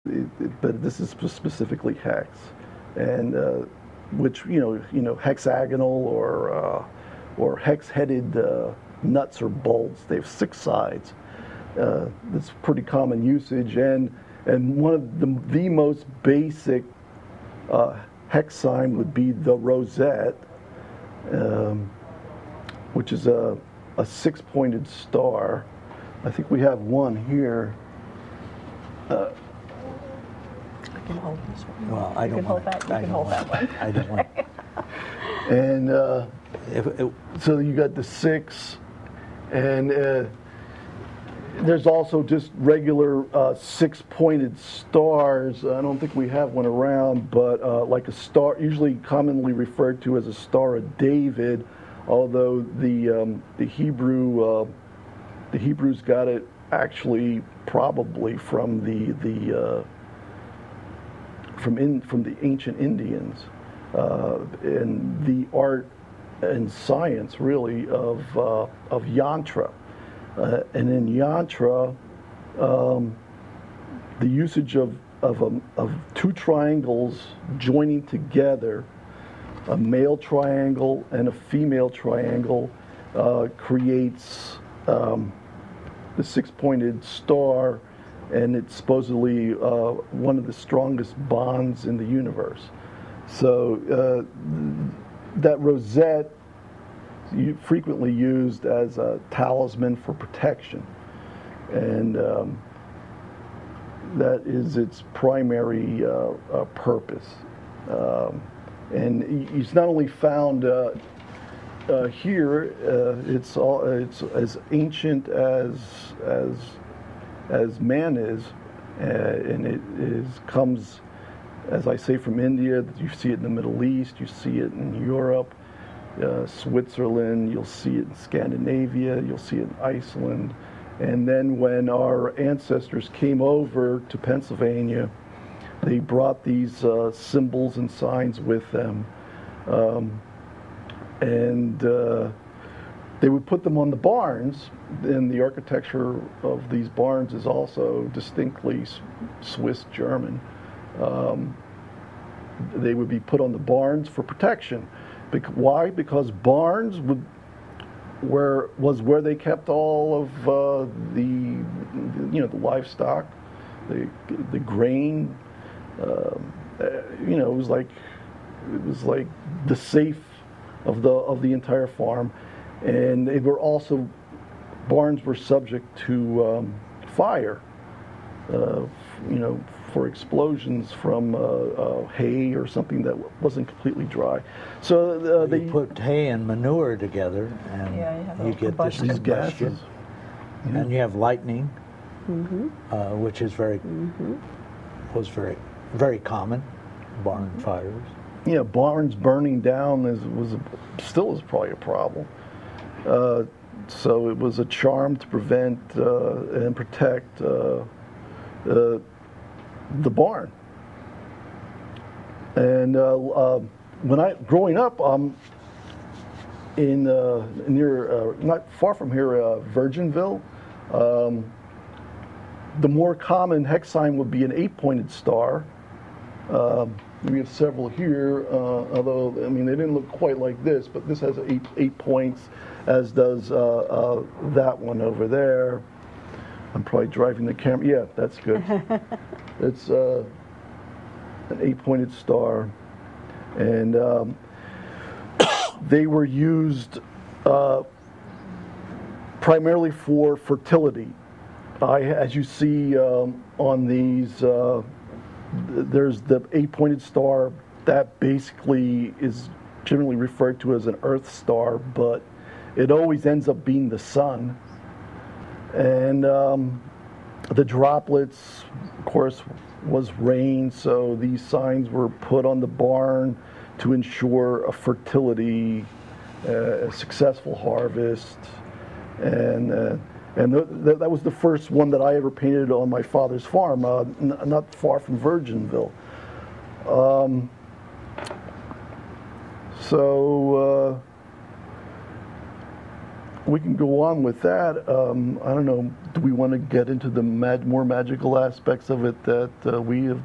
but this is specifically hex, and which hexagonal or hex-headed nuts or bolts. They have 6 sides. That's pretty common usage, and one of the most basic hex sign would be the rosette, which is a 6-pointed star. I think we have one here. I can hold this one. Well, I don't want it. You can hold that one. I don't want it. And so you got the 6, and there's also just regular 6-pointed stars. I don't think we have one around, but like a star, usually commonly referred to as a Star of David, although the Hebrews got it actually probably from the ancient Indians, and the art and science really of yantra. And in yantra, the usage of 2 triangles joining together, a male triangle and a female triangle, creates the 6-pointed star, and it's supposedly one of the strongest bonds in the universe. So that rosette frequently used as a talisman for protection, and that is its primary purpose. And it's not only found here; it's as ancient as man is, and it comes, as I say, from India. You see it in the Middle East. You see it in Europe. Switzerland, you'll see it in Scandinavia, you'll see it in Iceland. And then when our ancestors came over to Pennsylvania, they brought these symbols and signs with them. And they would put them on the barns, and the architecture of these barns is also distinctly Swiss-German. They would be put on the barns for protection. Why? Because barns was where they kept all of the livestock, the grain. It was like the safe of the entire farm, and they were also, barns were subject to fire. For explosions from hay or something that wasn't completely dry. So they put hay and manure together, and you get this combustion. Mm-hmm. And you have lightning, which is was very common. Barn fires. Yeah, barns burning down still is probably a problem. So it was a charm to prevent and protect the barn. And growing up, in near not far from here, Virginville, the more common hex sign would be an 8-pointed star. We have several here, although they didn't look quite like this, but this has 8 points, as does that one over there. I'm probably driving the camera. Yeah, that's good. It's an 8-pointed star, and they were used primarily for fertility. As you see on these, there's the 8-pointed star that basically is generally referred to as an Earth star, but it always ends up being the sun. And the droplets, of course, was rain, so these signs were put on the barn to ensure a fertility, a successful harvest, and that was the first one that I ever painted on my father's farm, not far from Virginville. we can go on with that. I don't know, do we want to get into the more magical aspects of it that we have